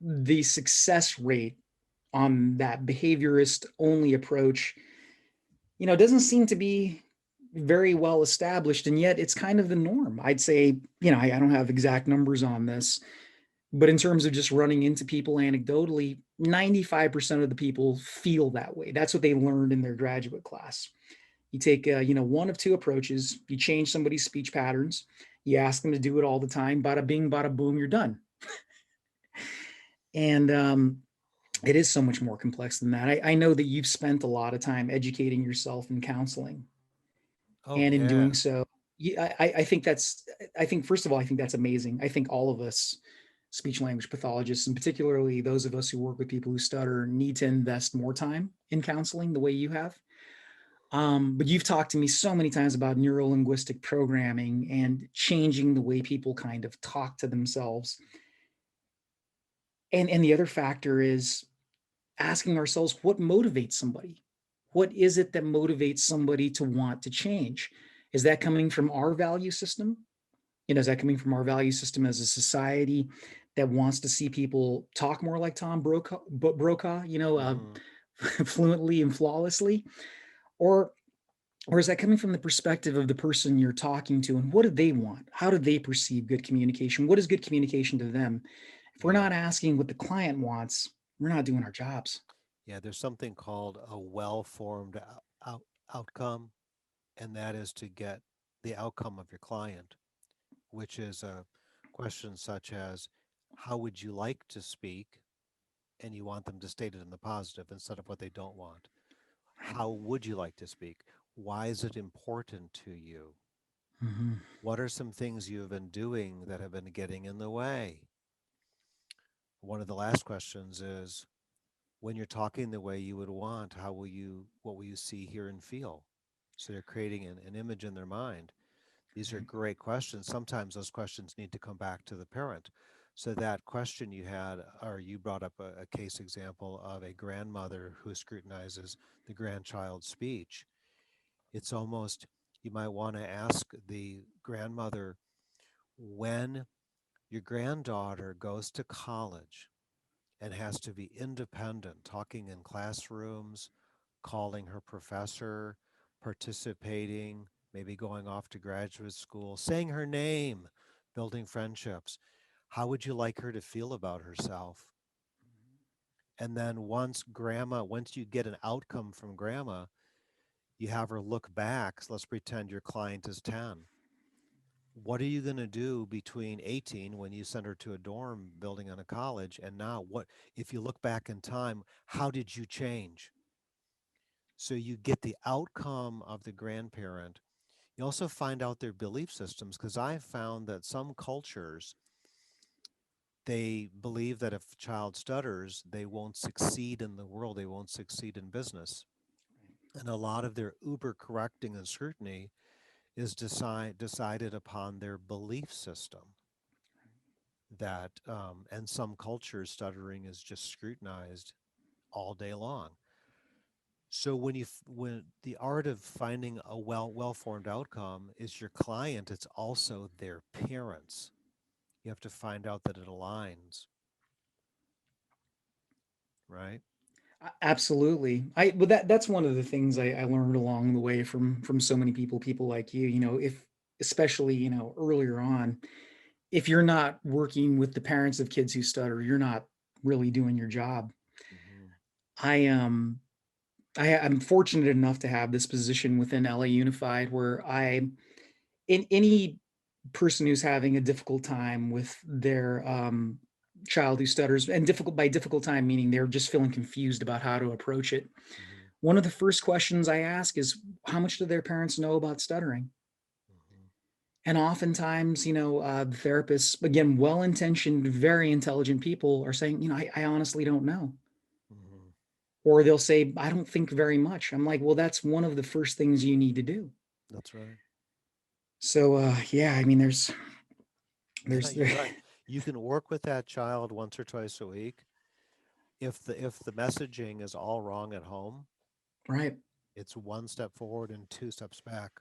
the success rate on that behaviorist only approach, doesn't seem to be very well established, and yet it's kind of the norm. I'd say, I don't have exact numbers on this, but in terms of just running into people anecdotally, 95% of the people feel that way. That's what they learned in their graduate class. You take, one of two approaches. You change somebody's speech patterns. You ask them to do it all the time. Bada bing, bada boom, you're done. And it is so much more complex than that. I know that you've spent a lot of time educating yourself in counseling, Oh, and in doing yeah. so, I think that's. I think first of all, I think that's amazing. I think all of us speech language pathologists, and particularly those of us who work with people who stutter, need to invest more time in counseling the way you have. But you've talked to me so many times about neuro linguistic programming and changing the way people kind of talk to themselves. And the other factor is asking ourselves, what motivates somebody? What is it that motivates somebody to want to change? Is that coming from our value system? Is that coming from our value system as a society that wants to see people talk more like Tom Brokaw, Hmm. fluently and flawlessly? Or Or is that coming from the perspective of the person you're talking to, and what do they want? How do they perceive good communication? What is good communication to them? If we're Yeah. not asking what the client wants, we're not doing our jobs. Yeah, there's something called a well-formed outcome, and that is to get the outcome of your client, which is a question such as, how would you like to speak? And you want them to state it in the positive instead of what they don't want. Right. How would you like to speak? Why is it important to you? Mm-hmm. What are some things you have been doing that have been getting in the way? One of the last questions is, when you're talking the way you would want, what will you see, hear, and feel? So they're creating an image in their mind. These are Right. great questions. Sometimes those questions need to come back to the parent. So that question you had, or you brought up a case example of a grandmother who scrutinizes the grandchild's speech. It's almost, you might want to ask the grandmother, when your granddaughter goes to college and has to be independent, talking in classrooms, calling her professor, participating, maybe going off to graduate school, saying her name, building friendships. How would you like her to feel about herself? And then once you get an outcome from grandma, you have her look back. So let's pretend your client is 10. What are you going to do between 18 when you send her to a dorm building on a college and now? What if you look back in time, how did you change? So you get the outcome of the grandparent. You also find out their belief systems, because I've found that some cultures, they believe that if a child stutters, they won't succeed in the world, they won't succeed in business. And a lot of their uber correcting and scrutiny is decided upon their belief system. That and some cultures, stuttering is just scrutinized all day long. So when the art of finding a well-formed outcome is your client, it's also their parents. You have to find out that it aligns, right? Absolutely. But that's one of the things I learned along the way from so many people like you. If especially earlier on, if you're not working with the parents of kids who stutter, you're not really doing your job. Hmm. I I'm fortunate enough to have this position within LA Unified where in any person who's having a difficult time with their child who stutters, and difficult time meaning they're just feeling confused about how to approach it. Hmm. One of the first questions I ask is, how much do their parents know about stuttering? Hmm. And oftentimes, the therapists, again, well intentioned, very intelligent people, are saying, I honestly don't know. Hmm. Or they'll say, I don't think very much. I'm like, well, that's one of the first things you need to do. That's right. So, yeah, I mean, Yeah, there's, you're right. You can work with that child once or twice a week. If the messaging is all wrong at home, right. it's one step forward and two steps back.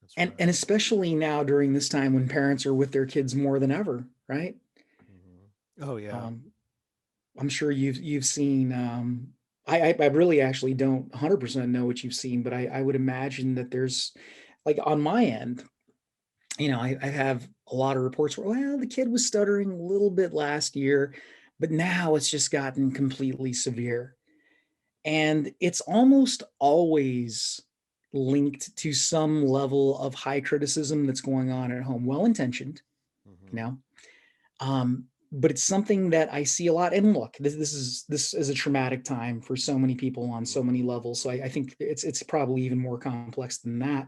That's And right. especially now during this time when parents are with their kids more than ever, right? Hmm. Oh yeah. Um, I'm sure you've seen. I really actually don't 100% know what you've seen, but I would imagine that there's, like, on my end, I have a lot of reports where, well, the kid was stuttering a little bit last year, but now it's just gotten completely severe, and it's almost always linked to some level of high criticism that's going on at home, well intentioned, you Hmm. know but it's something that I see a lot. And look, this is a traumatic time for so many people on so many levels. So I think it's probably even more complex than that.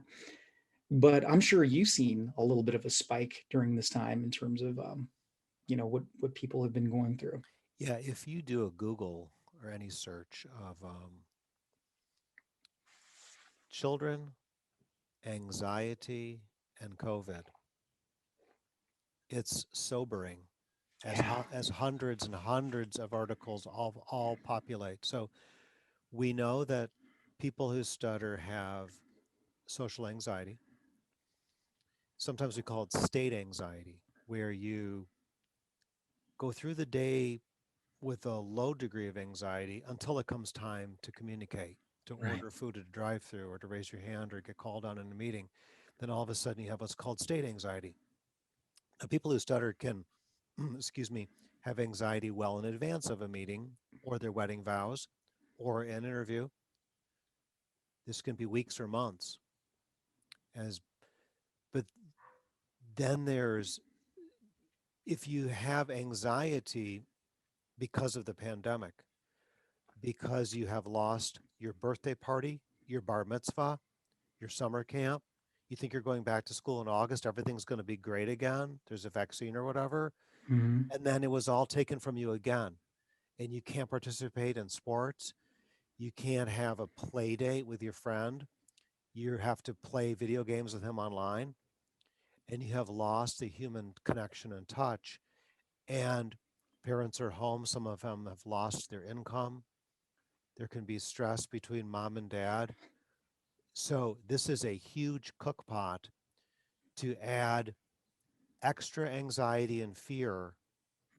But I'm sure you've seen a little bit of a spike during this time in terms of what people have been going through. Yeah, if you do a Google or any search of children, anxiety, and COVID, it's sobering as Yeah, as hundreds and hundreds of articles all populate. So we know that people who stutter have social anxiety. Sometimes we call it state anxiety, where you go through the day with a low degree of anxiety until it comes time to communicate, to Right. order food at a drive-through or to raise your hand or get called on in a meeting, then all of a sudden you have what's called state anxiety. Now, people who stutter can, excuse me, have anxiety well in advance of a meeting or their wedding vows or an interview. This can be weeks or months. As but then there's if you have anxiety because of the pandemic, because you have lost your birthday party, your bar mitzvah, your summer camp, you think you're going back to school in August, everything's going to be great again, there's a vaccine or whatever, Hmm. and then it was all taken from you again, and you can't participate in sports, you can't have a play date with your friend, you have to play video games with him online, and you have lost the human connection and touch, and parents are home, some of them have lost their income, there can be stress between mom and dad. So this is a huge cook pot to add extra anxiety and fear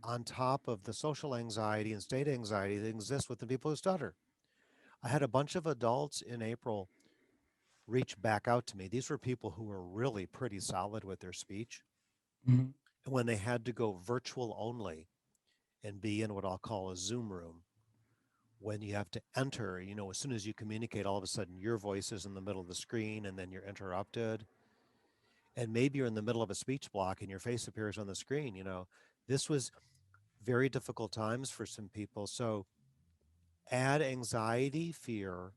on top of the social anxiety and state anxiety that exists with the people who stutter. I had a bunch of adults in April reach back out to me. These were people who were really pretty solid with their speech. Hmm. And when they had to go virtual only and be in what I'll call a Zoom room, when you have to enter, as soon as you communicate, all of a sudden your voice is in the middle of the screen and then you're interrupted. And maybe you're in the middle of a speech block and your face appears on the screen. This was very difficult times for some people. So add anxiety, fear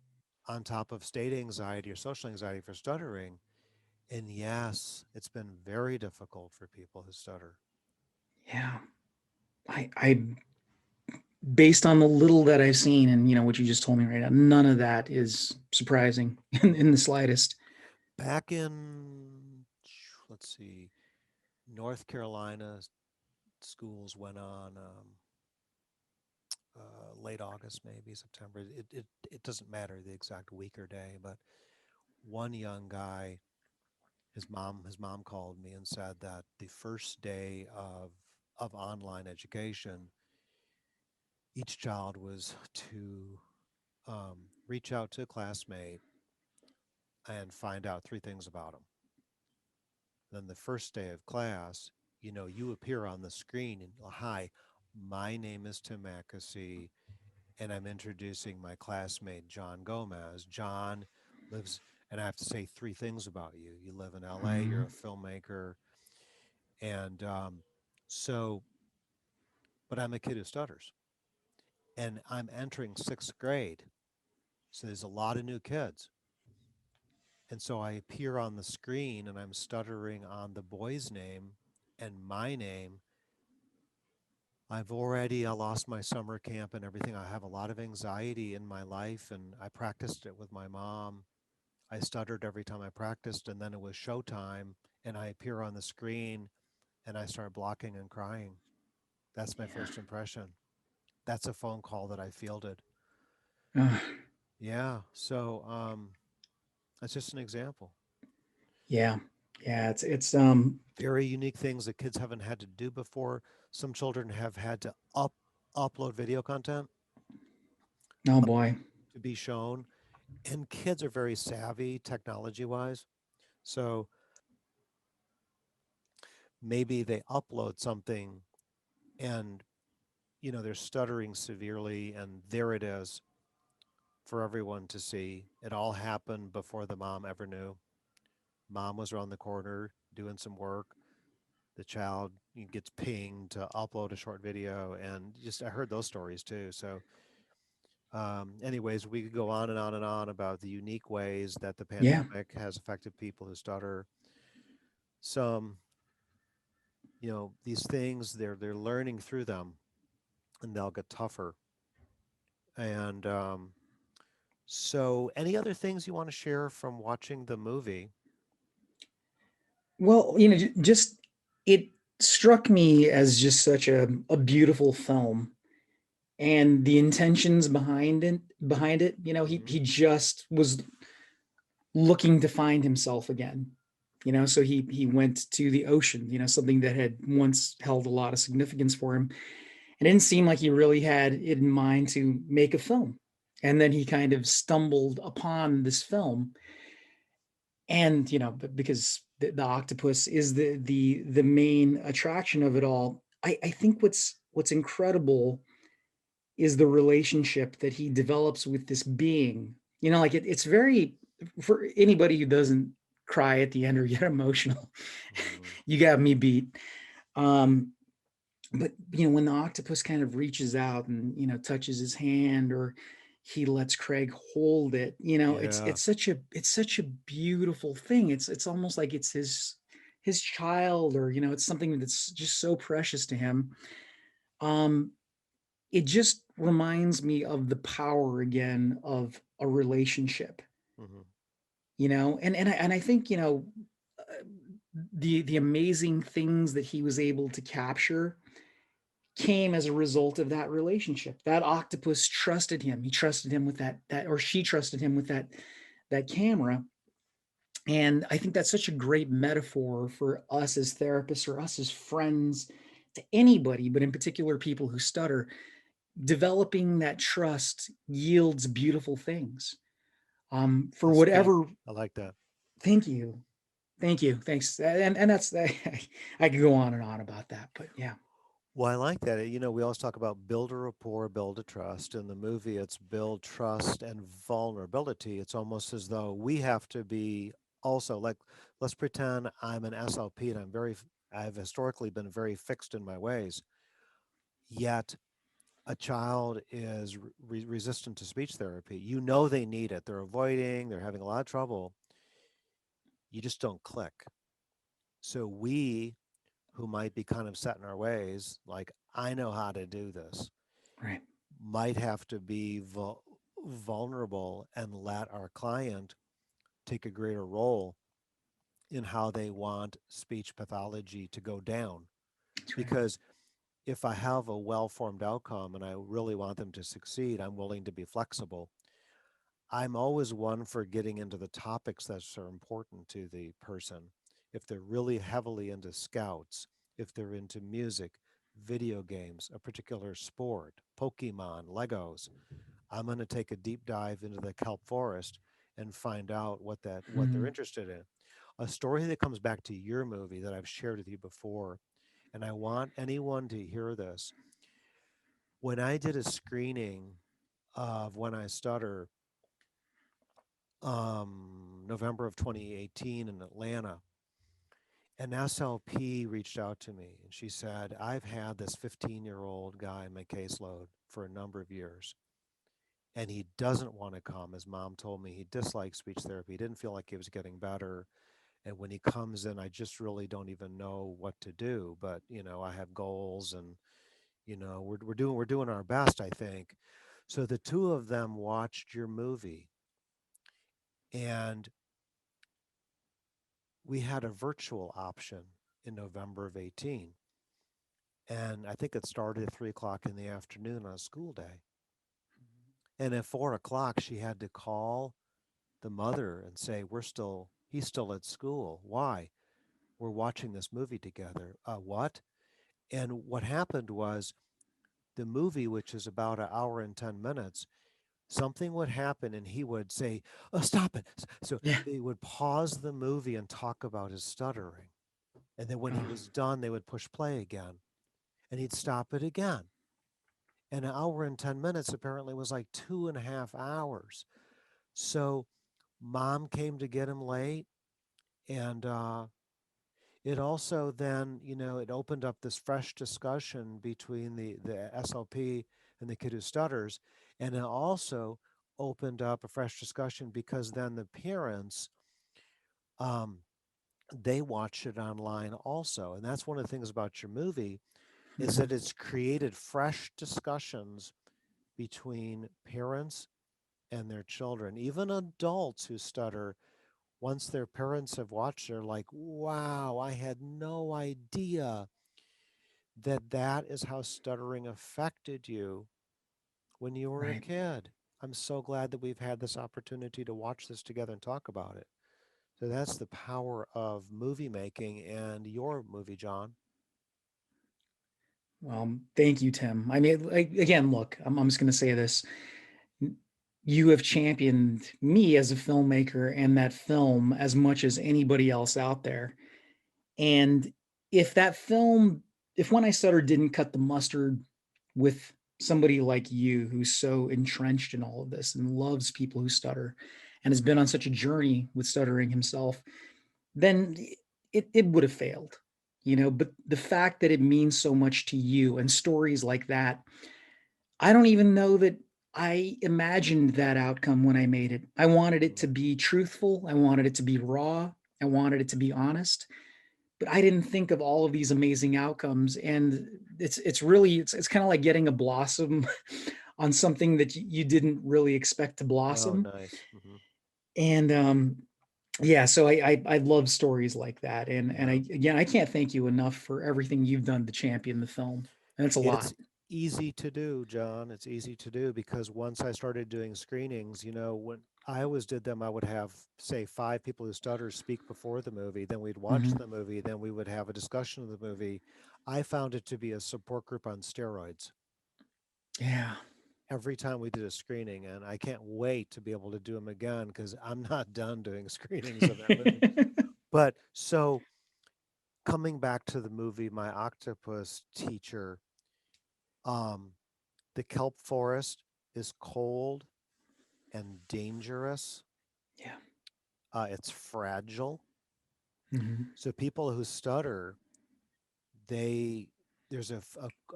on top of state anxiety or social anxiety for stuttering. And yes, it's been very difficult for people who stutter. Yeah. I based on the little that I've seen and what you just told me right now, none of that is surprising in the slightest. Back in, let's see, North Carolina, schools went on late August, maybe September. It doesn't matter the exact week or day, but one young guy, his mom called me and said that the first day of online education, each child was to reach out to a classmate and find out three things about him. Then the first day of class, you appear on the screen and hi, my name is Tim Mackesy, and I'm introducing my classmate John Gomez. John lives, and I have to say three things about you. You live in LA, you're a Mhm. filmmaker, and so, but I'm a kid who stutters, and I'm entering sixth grade. So there's a lot of new kids. And so I appear on the screen and I'm stuttering on the boy's name and my name. I've already lost my summer camp and everything. I have a lot of anxiety in my life, and I practiced it with my mom. I stuttered every time I practiced, and then it was showtime, and I appear on the screen and I start blocking and crying. That's my Yeah. first impression. That's a phone call that I fielded. Uh, Yeah. So that's just an example. yeah. Yeah. It's Very unique things that kids haven't had to do before. Some children have had to upload video content oh uh, boy. to be shown, and kids are very savvy technology wise. So maybe they upload something and they're stuttering severely, and there it is for everyone to see. It all happened before the mom ever knew. Mom was around the corner doing some work. The child gets pinged to upload a short video, and just I heard those stories too. So anyways, we could go on and on and on about the unique ways that the Yeah. pandemic has affected people who stutter. Some, these things they're learning through them, and they'll get tougher. And so, any other things you want to share from watching the movie? Well, just it struck me as just such a beautiful film, and the intentions behind it. He Hmm. just was looking to find himself again. So he went to the ocean, something that had once held a lot of significance for him. It didn't seem like he really had it in mind to make a film. And then he kind of stumbled upon this film, and because the octopus is the main attraction of it all. I think what's incredible is the relationship that he develops with this being. Like it's very, for anybody who doesn't cry at the end or get emotional, Mhm. you got me beat. um but when the octopus kind of reaches out and touches his hand, or he lets Craig hold it, it's Yeah. it's such a beautiful thing. It's almost like it's his child, or it's something that's just so precious to him. um it just reminds me of the power again of a relationship. Mhm. And I think uh, the amazing things that he was able to capture came as a result of that relationship. That octopus trusted him. He trusted him with that, or she trusted him with that camera. And I think that's such a great metaphor for us as therapists, or us as friends, to anybody, but in particular people who stutter. Developing that trust yields beautiful things. For That's deep. whatever. I like that. Thank you. Thank you. Thanks. And that's that. I could go on and on about that, but yeah. Well, I like that. We always talk about build a rapport, build a trust. In the movie, it's build trust and vulnerability. It's almost as though we have to be also like, let's pretend I'm an SLP and I've historically been very fixed in my ways. Yet a child is resistant to speech therapy. You know they need it. They're avoiding, they're having a lot of trouble. You just don't click. So we who might be kind of set in our ways, like, I know how to do this, Right. might have to be vulnerable and let our client take a greater role in how they want speech pathology to go down. That's right. Because if I have a well formed outcome and I really want them to succeed, I'm willing to be flexible. I'm always one for getting into the topics that are important to the person. If they're really heavily into scouts, if they're into music, video games, a particular sport, Pokemon, Legos, I'm going to take a deep dive into the kelp forest and find out what they're Mhm. interested in. A story that comes back to your movie that I've shared with you before, and I want anyone to hear this. When I did a screening of When I Stutter, November of 2018 in Atlanta, an SLP reached out to me and she said, I've had this 15-year-old guy in my caseload for a number of years and he doesn't want to come. His mom told me he disliked speech therapy. He didn't feel like he was getting better. And when he comes in, I just really don't even know what to do. But, I have goals and, we're doing our best, I think. So the two of them watched your movie and we had a virtual option in November of 18. And I think it started at 3 o'clock in the afternoon on a school day. And at 4 o'clock, she had to call the mother and say, he's still at school. Why? We're watching this movie together. What? And what happened was the movie, which is about an hour and 10 minutes, something would happen and he would say, oh, stop it. So Yeah. they would pause the movie and talk about his stuttering. And then when he Oh, was done, they would push play again and he'd stop it again. And an hour and 10 minutes apparently was like 2.5 hours. So mom came to get him late. And it also then, it opened up this fresh discussion between the SLP and the kid who stutters. And it also opened up a fresh discussion because then the parents, um, they watch it online also. And that's one of the things about your movie is mhm. that it's created fresh discussions between parents and their children. Even adults who stutter, once their parents have watched, they're like, wow, I had no idea that is how stuttering affected you when you were a Right. kid. I'm so glad that we've had this opportunity to watch this together and talk about it. So that's the power of movie making and your movie, John. Thank you, Tim. I mean, like, again, look, I'm just going to say this. you have championed me as a filmmaker and that film as much as anybody else out there. And if that film, if When I Stutter didn't cut the mustard with somebody like you who's so entrenched in all of this and loves people who stutter and has been on such a journey with stuttering himself, then it would have failed, you know. But the fact that it means so much to you and stories like that, I don't even know that I imagined that outcome when I made it. I wanted it Mhm. to be truthful, I wanted it to be raw, I wanted it to be honest, but I didn't think of all of these amazing outcomes. And it's really it's kind of like getting a blossom on something that you didn't really expect to Oh, blossom. nice. Hmm. And yeah, so I love stories like that. And I Yeah. again I can't thank you enough for everything you've done to champion the film. And it's a lot. It's easy to do, John. It's easy to do because once I started doing screenings, when I always did them, I would have, say, five people who stutter speak before the movie. Then we'd watch Hmm. the movie. Then we would have a discussion of the movie. I found it to be a support group on steroids Yeah. every time we did a screening. And I can't wait to be able to do them again because I'm not done doing screenings of that movie. But so coming back to the movie, My Octopus Teacher, um, the kelp forest is cold and dangerous. Yeah. It's fragile. Hmm. So people who stutter, they there's a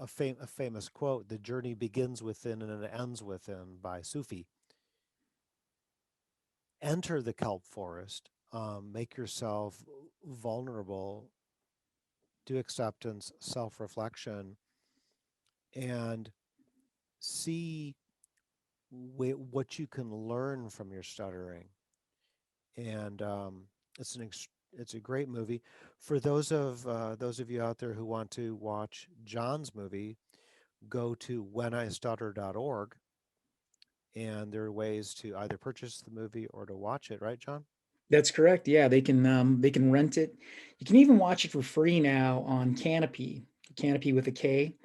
famous quote: "The journey begins within and it ends within" by Sufi. Enter the kelp forest. Make yourself vulnerable. Do acceptance, self-reflection, and see what you can learn from your stuttering. And it's it's a great movie. For those of you out there who want to watch John's movie, go to whenistutter.org, and there are ways to either purchase the movie or to watch it. Right, John? That's correct. Yeah, they can rent it. You can even watch it for free now on Canopy, Canopy with a K,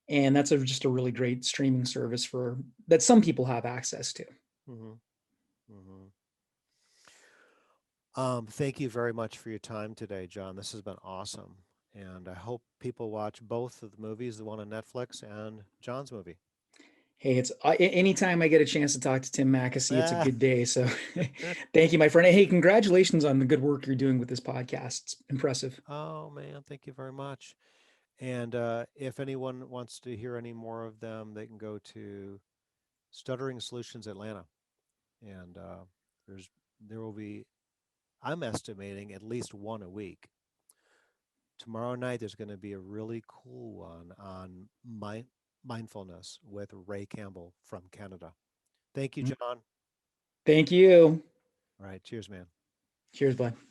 and that's just a really great streaming service for that some people have access to. Hmm. Hmm. Thank you very much for your time today, John. This has been awesome, and I hope people watch both of the movies, the one on Netflix and John's movie. Hey, it's anytime I get a chance to talk to Tim Mackesy, it's a Ah. good day. So thank you, my friend. Hey, congratulations on the good work you're doing with this podcast. It's impressive. Oh man, thank you very much. And if anyone wants to hear any more of them, they can go to Stuttering Solutions Atlanta, and there's there will be, I'm estimating, at least one a week. Tomorrow night there's going to be a really cool one on mindfulness with Ray Campbell from Canada. Thank you, John. Thank you. All right, cheers, man. Cheers, bud. Take